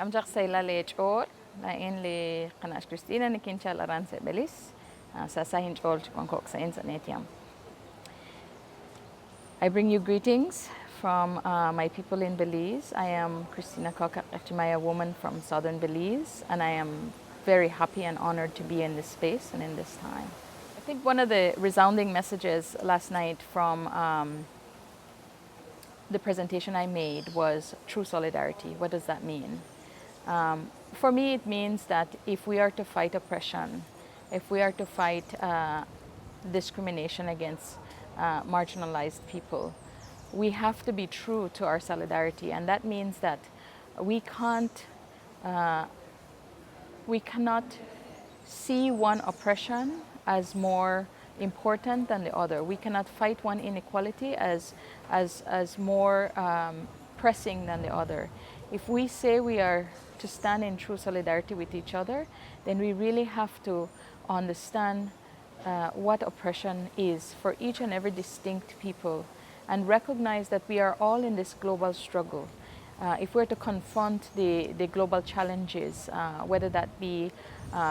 amjak sayla lechor la in le kanas Cristina ni kincha laran se Belize sa sahin chol konkok sa insanetiam. I bring you greetings from my people in Belize. I am Cristina Coc, Ketchi Maya woman from southern Belize, and I am very happy and honored to be in this space and in this time. I think one of the resounding messages last night from the presentation I made was true solidarity. What does that mean? For me, it means that if we are to fight oppression, if we are to fight discrimination against marginalized people, we have to be true to our solidarity, and that means that we cannot see one oppression as more important than the other. We cannot fight one inequality as more pressing than the other. If we say we are to stand in true solidarity with each other, then we really have to understand what oppression is for each and every distinct people, and recognize that we are all in this global struggle. If we're to confront the global challenges, whether that be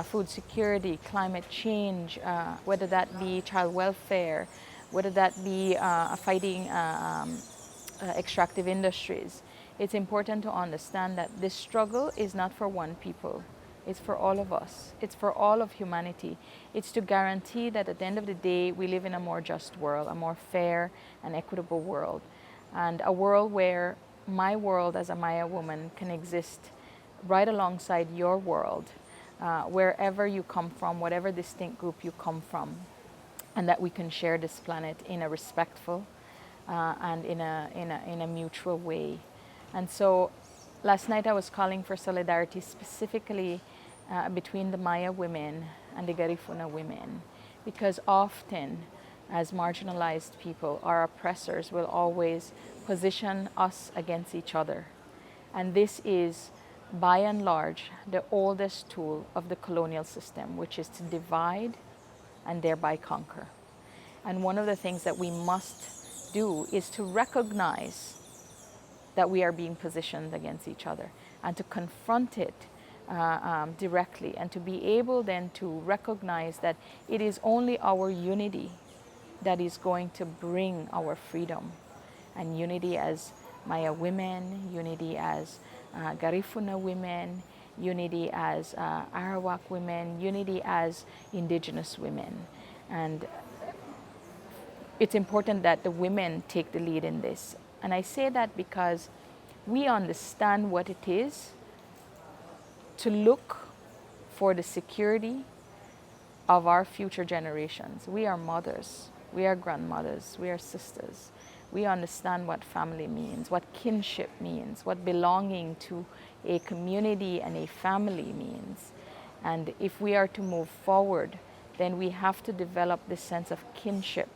food security, climate change, whether that be child welfare, whether that be fighting extractive industries, it's important to understand that this struggle is not for one people. It's for all of us. It's for all of humanity. It's to guarantee that at the end of the day, we live in a more just world, a more fair and equitable world, and a world where my world as a Maya woman can exist right alongside your world, wherever you come from, whatever distinct group you come from, and that we can share this planet in a respectful and in a mutual way. And so last night I was calling for solidarity specifically between the Maya women and the Garifuna women, because often as marginalized people, our oppressors will always position us against each other. And this is, by and large, the oldest tool of the colonial system, which is to divide and thereby conquer. And one of the things that we must do is to recognize that we are being positioned against each other, and to confront it directly, and to be able then to recognize that it is only our unity that is going to bring our freedom, and unity as Maya women, unity as Garifuna women, unity as Arawak women, unity as Indigenous women. And it's important that the women take the lead in this. And I say that because we understand what it is to look for the security of our future generations. We are mothers, we are grandmothers, we are sisters. We understand what family means, what kinship means, what belonging to a community and a family means. And if we are to move forward, then we have to develop this sense of kinship,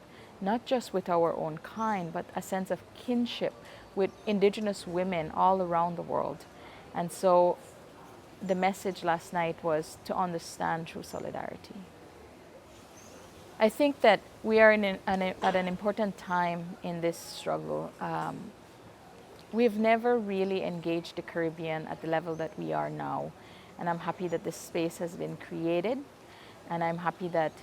not just with our own kind, but a sense of kinship with Indigenous women all around the world. And so the message last night was to understand true solidarity. I think that we are at an important time in this struggle. We've never really engaged the Caribbean at the level that we are now. And I'm happy that this space has been created. And I'm happy that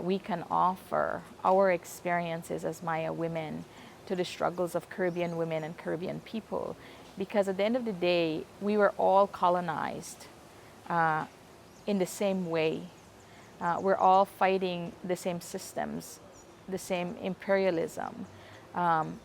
we can offer our experiences as Maya women to the struggles of Caribbean women and Caribbean people. Because at the end of the day, we were all colonized in the same way. We're all fighting the same systems, the same imperialism. And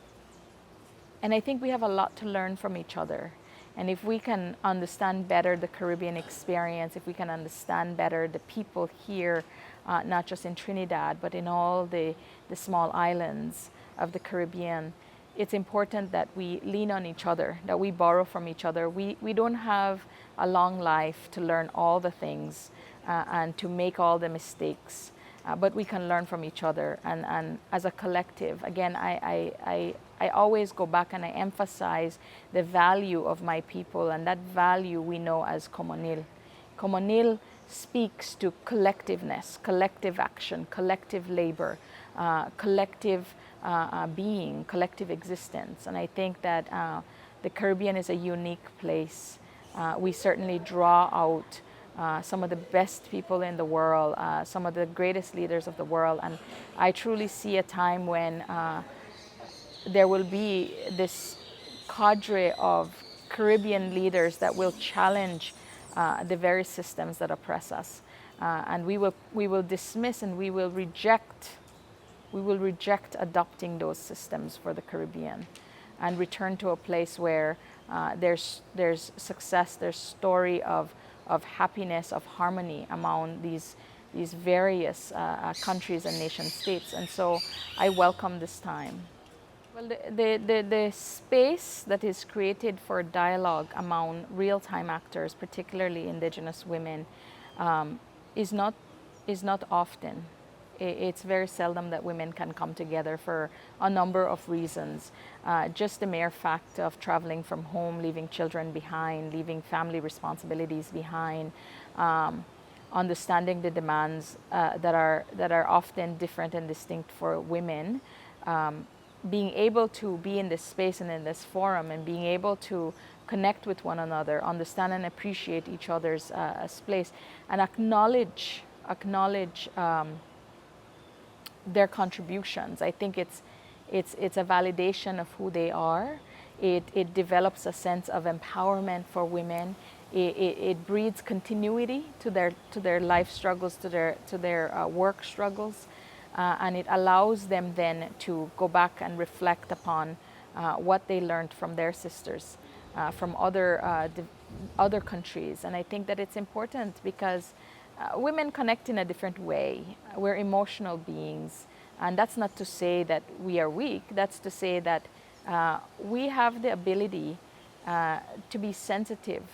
I think we have a lot to learn from each other. And if we can understand better the Caribbean experience, if we can understand better the people here, not just in Trinidad, but in all the small islands of the Caribbean, it's important that we lean on each other, that we borrow from each other. We don't have a long life to learn all the things and to make all the mistakes, but we can learn from each other. And as a collective, again, I always go back and I emphasize the value of my people, and that value we know as Comunil. Comunil speaks to collectiveness, collective action, collective labor, collective being, collective existence. And I think that the Caribbean is a unique place We certainly draw out some of the best people in the world, some of the greatest leaders of the world. And I truly see a time when there will be this cadre of Caribbean leaders that will challenge the very systems that oppress us. And we will dismiss and we will reject adopting those systems for the Caribbean and return to a place where there's success, there's story of happiness, of harmony among these various countries and nation states. And so I welcome this time. Well, the space that is created for dialogue among real-time actors, particularly Indigenous women, is not often. It's very seldom that women can come together for a number of reasons. Just the mere fact of traveling from home, leaving children behind, leaving family responsibilities behind, understanding the demands that are often different and distinct for women. Being able to be in this space and in this forum and being able to connect with one another, understand and appreciate each other's place, and acknowledge their contributions. I think it's a validation of who they are. It develops a sense of empowerment for women. It breeds continuity to their life struggles, to their work struggles. And it allows them then to go back and reflect upon what they learned from their sisters, from other countries. And I think that it's important because women connect in a different way. We're emotional beings. And that's not to say that we are weak. That's to say that we have the ability to be sensitive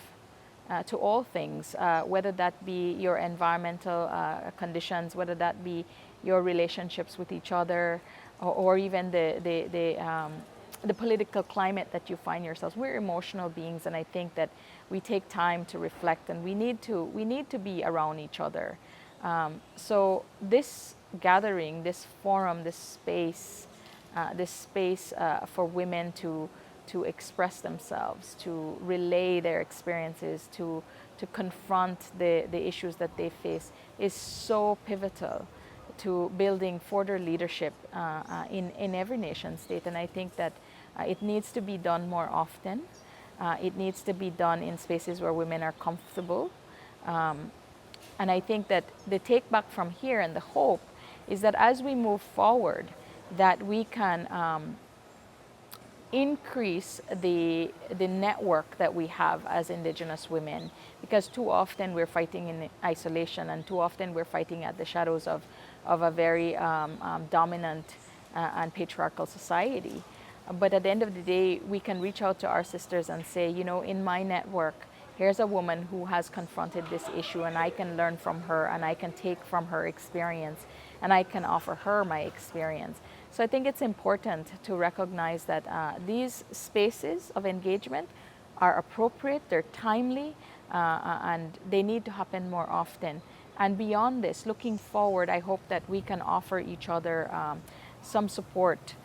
to all things, whether that be your environmental conditions, whether that be your relationships with each other, or even the political climate that you find yourselves. We're emotional beings, and I think that we take time to reflect, and we need to be around each other. So this gathering, this forum, this space for women to express themselves, to relay their experiences, to confront the issues that they face, is so pivotal to building further leadership in every nation state. And I think that it needs to be done more often. It needs to be done in spaces where women are comfortable. And I think that the take back from here and the hope is that as we move forward, that we can increase the network that we have as Indigenous women, because too often we're fighting in isolation, and too often we're fighting at the shadows of a very dominant and patriarchal society. But at the end of the day, we can reach out to our sisters and say, you know, in my network, here's a woman who has confronted this issue, and I can learn from her, and I can take from her experience, and I can offer her my experience. So I think it's important to recognize that these spaces of engagement are appropriate, they're timely, and they need to happen more often. And beyond this, looking forward, I hope that we can offer each other some support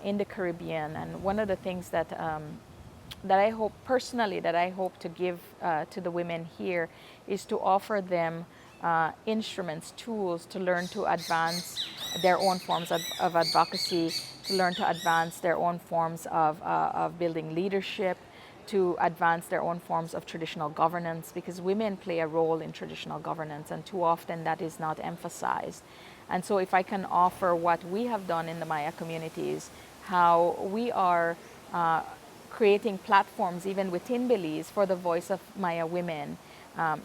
in the Caribbean. And one of the things that I hope personally, that I hope to give to the women here, is to offer them instruments, tools to learn to advance their own forms of advocacy, to learn to advance their own forms of building leadership, to advance their own forms of traditional governance, because women play a role in traditional governance, and too often that is not emphasized. And so if I can offer what we have done in the Maya communities, how we are creating platforms even within Belize for the voice of Maya women,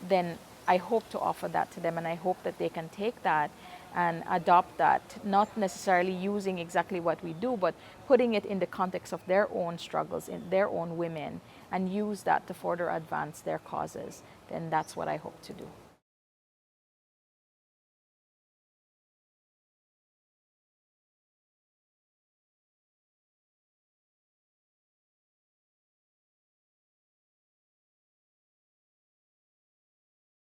then I hope to offer that to them, and I hope that they can take that and adopt that, not necessarily using exactly what we do, but putting it in the context of their own struggles, in their own women, and use that to further advance their causes. Then that's what I hope to do.